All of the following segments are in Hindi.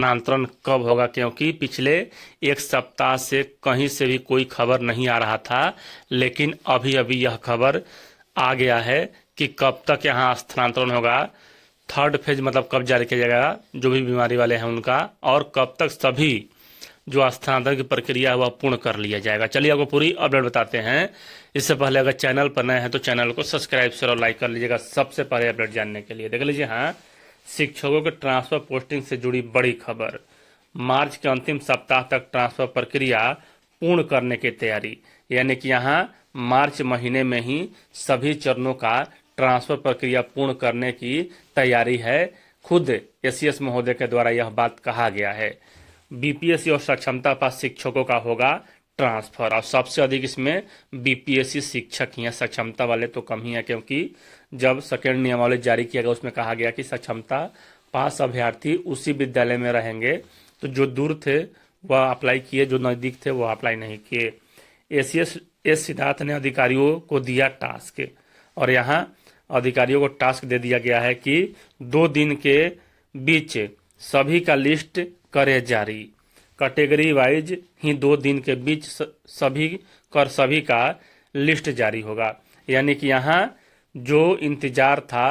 स्थानांतरण कब होगा, क्योंकि पिछले एक सप्ताह से कहीं से भी कोई खबर नहीं आ रहा था, लेकिन अभी अभी यह खबर आ गया है कि कब तक यहाँ स्थानांतरण होगा। थर्ड फेज मतलब कब जारी किया जाएगा जो भी बीमारी वाले हैं उनका, और कब तक सभी जो स्थानांतरण की प्रक्रिया है वह पूर्ण कर लिया जाएगा। चलिए आपको पूरी अपडेट बताते हैं। इससे पहले अगर चैनल पर नए हैं तो चैनल को सब्सक्राइब शेयर और लाइक कर लीजिएगा सबसे पहले अपडेट जानने के लिए। देख लीजिए, हाँ, शिक्षकों के ट्रांसफर पोस्टिंग से जुड़ी बड़ी खबर। मार्च के अंतिम सप्ताह तक ट्रांसफर प्रक्रिया पूर्ण करने की तैयारी, यानी कि यहाँ मार्च महीने में ही सभी चरणों का ट्रांसफर प्रक्रिया पूर्ण करने की तैयारी है। खुद एसीएस महोदय के द्वारा यह बात कहा गया है। बीपीएससी और सक्षमता पास शिक्षकों का होगा ट्रांसफर, और सबसे अधिक इसमें बीपीएससी शिक्षक ही हैं, सक्षमता वाले तो कम ही हैं, क्योंकि जब सेकेंड नियमावली जारी किया गया उसमें कहा गया कि सक्षमता पास अभ्यर्थी उसी विद्यालय में रहेंगे, तो जो दूर थे वह अप्लाई किए, जो नज़दीक थे वह अप्लाई नहीं किए। एसीएस सिद्धार्थ ने अधिकारियों को दिया टास्क, और यहाँ अधिकारियों को टास्क दे दिया गया है कि 2 दिन के बीच सभी का लिस्ट करे जारी। कैटेगरी वाइज ही 2 दिन के बीच सभी का लिस्ट जारी होगा। यानी कि यहाँ जो इंतजार था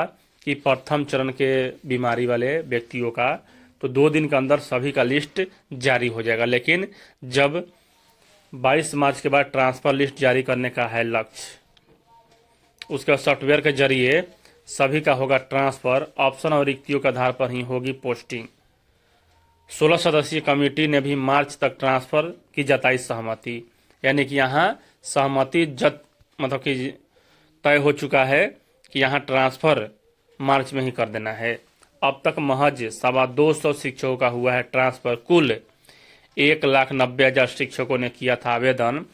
कि प्रथम चरण के बीमारी वाले व्यक्तियों का, तो 2 दिन के अंदर सभी का लिस्ट जारी हो जाएगा। लेकिन जब 22 मार्च के बाद ट्रांसफर लिस्ट जारी करने का है लक्ष्य, उसके सॉफ्टवेयर के जरिए सभी का होगा ट्रांसफर, ऑप्शन और रिक्तियों के आधार पर ही होगी पोस्टिंग। 16 सदस्यीय कमेटी ने भी मार्च तक ट्रांसफर की जताई सहमति, यानी कि यहाँ सहमति मतलब कि तय हो चुका है कि यहाँ ट्रांसफर मार्च में ही कर देना है। अब तक महज 225 शिक्षकों का हुआ है ट्रांसफर। कुल 1,90,000 शिक्षकों ने किया था आवेदन।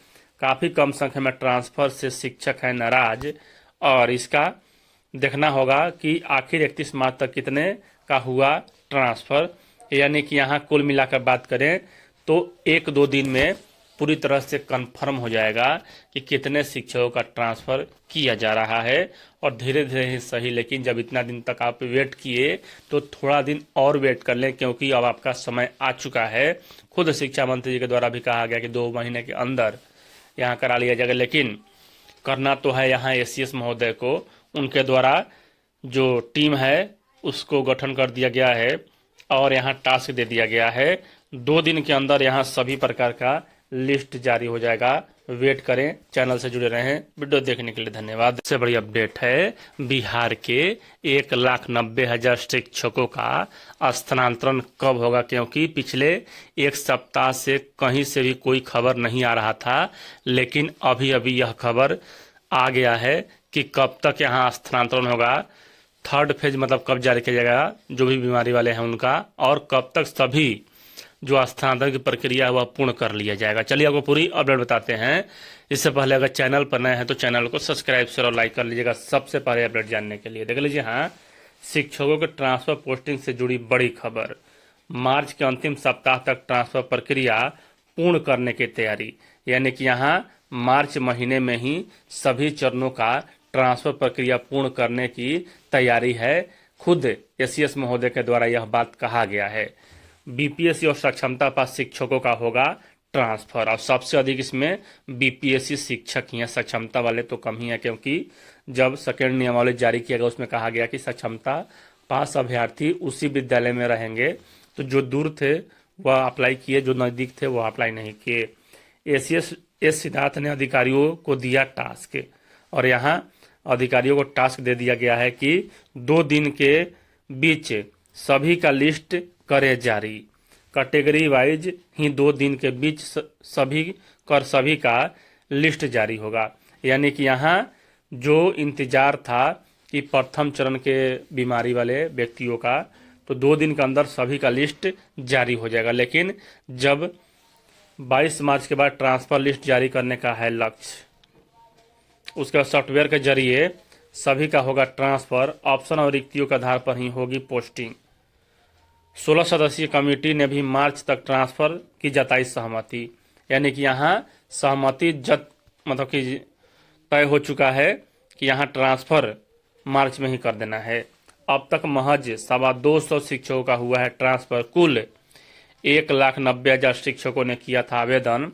काफ़ी कम संख्या में ट्रांसफर से शिक्षक हैं नाराज, और इसका देखना होगा कि आखिर 31 मार्च तक कितने का हुआ ट्रांसफर। यानी कि यहाँ कुल मिलाकर बात करें तो 1-2 दिन में पूरी तरह से कंफर्म हो जाएगा कि कितने शिक्षकों का ट्रांसफर किया जा रहा है, और धीरे धीरे ही सही, लेकिन जब इतना दिन तक आप वेट किए तो थोड़ा दिन और वेट कर लें, क्योंकि अब आपका समय आ चुका है। खुद शिक्षा मंत्री जी के द्वारा भी कहा गया कि 2 महीने के अंदर यहाँ करा लिया जाएगा, लेकिन करना तो है यहाँ एसीएस महोदय को। उनके द्वारा जो टीम है उसको गठन कर दिया गया है, और यहाँ टास्क दे दिया गया है। 2 दिन के अंदर यहाँ सभी प्रकार का लिस्ट जारी हो जाएगा। वेट करें, चैनल से जुड़े रहें। वीडियो देखने के लिए धन्यवाद। सबसे बड़ी अपडेट है, बिहार के 1,90,000 शिक्षकों का स्थानांतरण कब होगा, क्योंकि पिछले एक सप्ताह से कहीं से भी कोई खबर नहीं आ रहा था, लेकिन अभी अभी यह खबर आ गया है कि कब तक यहाँ स्थानांतरण होगा। थर्ड फेज मतलब कब जारी किया जाएगा जो भी बीमारी वाले हैं उनका, और कब तक सभी जो स्थानांतरण की प्रक्रिया है वह पूर्ण कर लिया जाएगा। चलिए आपको पूरी अपडेट बताते हैं। इससे पहले अगर चैनल पर नए हैं तो चैनल को सब्सक्राइब शेयर और लाइक कर लीजिएगा सबसे पहले अपडेट जानने के लिए। देख लीजिए, हाँ, शिक्षकों के ट्रांसफर पोस्टिंग से जुड़ी बड़ी खबर। मार्च के अंतिम सप्ताह तक ट्रांसफर प्रक्रिया पूर्ण करने की तैयारी, यानी कि यहाँ मार्च महीने में ही सभी चरणों का ट्रांसफर प्रक्रिया पूर्ण करने की तैयारी है। खुद एसीएस महोदय के द्वारा यह बात कहा गया है। बीपीएससी और सक्षमता पास शिक्षकों का होगा ट्रांसफर, और सबसे अधिक इसमें बीपीएससी शिक्षक ही हैं, सक्षमता वाले तो कम ही हैं, क्योंकि जब सेकेंड नियमावली जारी किया गया उसमें कहा गया कि सक्षमता पास अभ्यर्थी उसी विद्यालय में रहेंगे, तो जो दूर थे वह अप्लाई किए, जो नज़दीक थे वह अप्लाई नहीं किए। एसीएस सिद्धार्थ ने अधिकारियों को दिया टास्क, और यहाँ अधिकारियों को टास्क दे दिया गया है कि 2 दिन के बीच सभी का लिस्ट करे जारी। कैटेगरी वाइज ही 2 दिन के बीच सभी का लिस्ट जारी होगा। यानी कि यहाँ जो इंतजार था कि प्रथम चरण के बीमारी वाले व्यक्तियों का, तो 2 दिन के अंदर सभी का लिस्ट जारी हो जाएगा। लेकिन जब 22 मार्च के बाद ट्रांसफर लिस्ट जारी करने का है लक्ष्य, उसके सॉफ्टवेयर के जरिए सभी का होगा ट्रांसफर, ऑप्शन और रिक्तियों के आधार पर ही होगी पोस्टिंग। 16 सदस्यीय कमेटी ने भी मार्च तक ट्रांसफर की जताई सहमति, यानी कि यहाँ सहमति मतलब कि तय हो चुका है कि यहाँ ट्रांसफर मार्च में ही कर देना है। अब तक महज 225 शिक्षकों का हुआ है ट्रांसफर। कुल 1,90,000 शिक्षकों ने किया था आवेदन।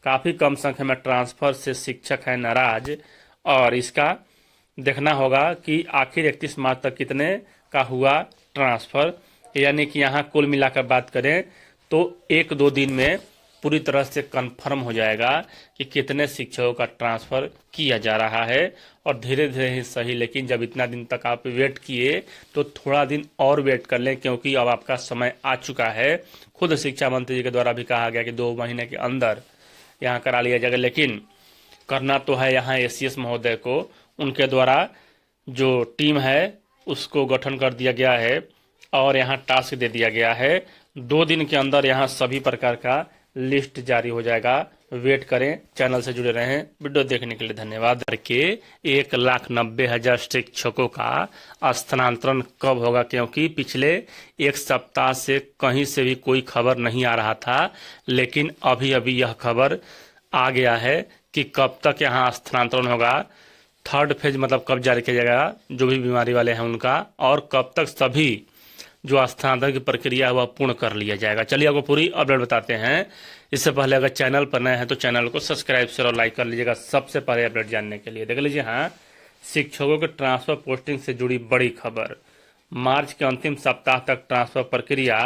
काफी कम संख्या में ट्रांसफर से शिक्षक हैं नाराज, और इसका देखना होगा कि आखिर 31 मार्च तक कितने का हुआ ट्रांसफर। यानी कि यहाँ कुल मिलाकर बात करें तो 1-2 दिन में पूरी तरह से कंफर्म हो जाएगा कि कितने शिक्षकों का ट्रांसफर किया जा रहा है। और धीरे धीरे ही सही, लेकिन जब इतना दिन तक आप वेट किए तो थोड़ा दिन और वेट कर लें, क्योंकि अब आपका समय आ चुका है। खुद शिक्षा मंत्री जी के द्वारा भी कहा गया कि 2 महीने के अंदर यहाँ करा लिया जाएगा, लेकिन करना तो है यहाँ एसीएस महोदय को। उनके द्वारा जो टीम है उसको गठन कर दिया गया है और यहाँ टास्क दे दिया गया है। 2 दिन के अंदर यहाँ सभी प्रकार का लिस्ट जारी हो जाएगा। वेट करें, चैनल से जुड़े रहें। वीडियो देखने के लिए धन्यवाद। के 1,90,000 शिक्षकों का स्थानांतरण कब होगा, क्योंकि पिछले 1 सप्ताह से कहीं से भी कोई खबर नहीं आ रहा था, लेकिन अभी अभी यह खबर आ गया है कि कब तक यहाँ स्थानांतरण होगा। 3rd फेज मतलब कब जारी किया जाएगा जो भी बीमारी वाले हैं उनका, और कब तक सभी जो स्थानांतरण की प्रक्रिया है वह पूर्ण कर लिया जाएगा। चलिए आपको पूरी अपडेट बताते हैं। इससे पहले अगर चैनल पर नए हैं तो चैनल को सब्सक्राइब शेयर और लाइक कर लीजिएगा सबसे पहले अपडेट जानने के लिए। देख लीजिए, हाँ, शिक्षकों के ट्रांसफर पोस्टिंग से जुड़ी बड़ी खबर। मार्च के अंतिम सप्ताह तक ट्रांसफर प्रक्रिया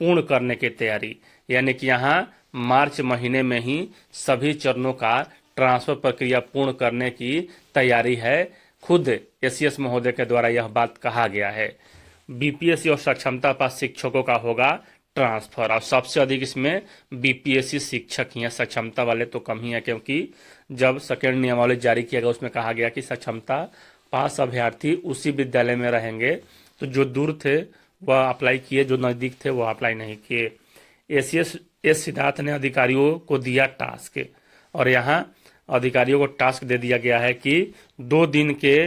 पूर्ण करने की तैयारी। यानी कि यहाँ मार्च महीने में ही सभी चरणों का ट्रांसफर प्रक्रिया पूर्ण करने की तैयारी है। खुद एसीएस महोदय के द्वारा यह बात कहा गया है। बीपीएससी और सक्षमता पास शिक्षकों का होगा ट्रांसफर, और सबसे अधिक इसमें बीपीएससी शिक्षक ही हैं, सक्षमता वाले तो कम ही है, क्योंकि जब सेकेंड नियमावली जारी किया गया उसमें कहा गया कि सक्षमता पास अभ्यर्थी उसी विद्यालय में रहेंगे। तो जो दूर थे वह अप्लाई किए, जो नज़दीक थे वह अप्लाई नहीं किए। एसीएस सिद्धार्थ ने अधिकारियों को दिया टास्क, और यहाँ अधिकारियों को टास्क दे दिया गया है कि 2 दिन के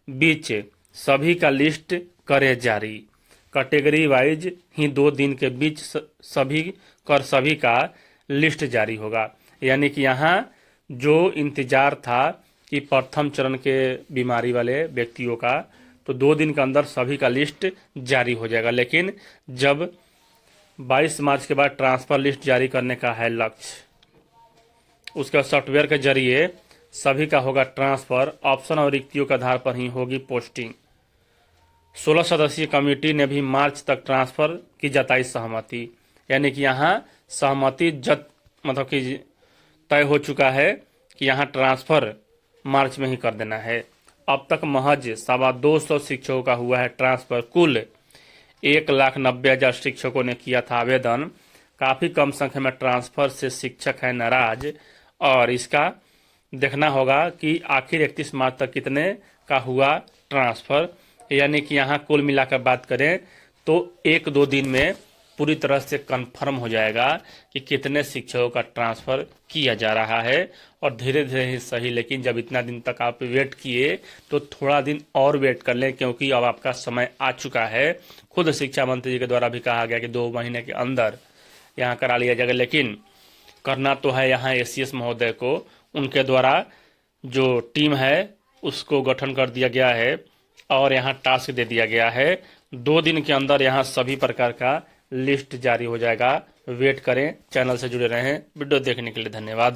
बीच सभी का लिस्ट करे जारी। कैटेगरी वाइज ही 2 दिन के बीच सभी का लिस्ट जारी होगा। यानी कि यहाँ जो इंतजार था कि प्रथम चरण के बीमारी वाले व्यक्तियों का, तो 2 दिन के अंदर सभी का लिस्ट जारी हो जाएगा। लेकिन जब 22 मार्च के बाद ट्रांसफर लिस्ट जारी करने का है लक्ष्य, उसके सॉफ्टवेयर के जरिए सभी का होगा ट्रांसफर। ऑप्शन और रिक्तियों के आधार पर ही होगी पोस्टिंग। 16 सदस्यीय कमेटी ने भी मार्च तक ट्रांसफर की जताई सहमति। यानी कि यहाँ सहमति मतलब कि तय हो चुका है कि यहाँ ट्रांसफर मार्च में ही कर देना है। अब तक महज 225 शिक्षकों का हुआ है ट्रांसफर। कुल 1,90,000 शिक्षकों ने किया था आवेदन। काफी कम संख्या में ट्रांसफर से शिक्षक हैं नाराज, और इसका देखना होगा कि आखिर 31 मार्च तक कितने का हुआ ट्रांसफर। यानी कि यहाँ कुल मिलाकर बात करें तो 1-2 दिन में पूरी तरह से कंफर्म हो जाएगा कि कितने शिक्षकों का ट्रांसफर किया जा रहा है। और धीरे धीरे ही सही, लेकिन जब इतना दिन तक आप वेट किए तो थोड़ा दिन और वेट कर लें, क्योंकि अब आपका समय आ चुका है। खुद शिक्षा मंत्री जी के द्वारा भी कहा गया कि 2 महीने के अंदर यहाँ करा लिया जाएगा, लेकिन करना तो है यहाँ एसीएस महोदय को। उनके द्वारा जो टीम है उसको गठन कर दिया गया है और यहाँ टास्क दे दिया गया है। 2 दिन के अंदर यहाँ सभी प्रकार का लिस्ट जारी हो जाएगा। वेट करें, चैनल से जुड़े रहें। वीडियो देखने के लिए धन्यवाद।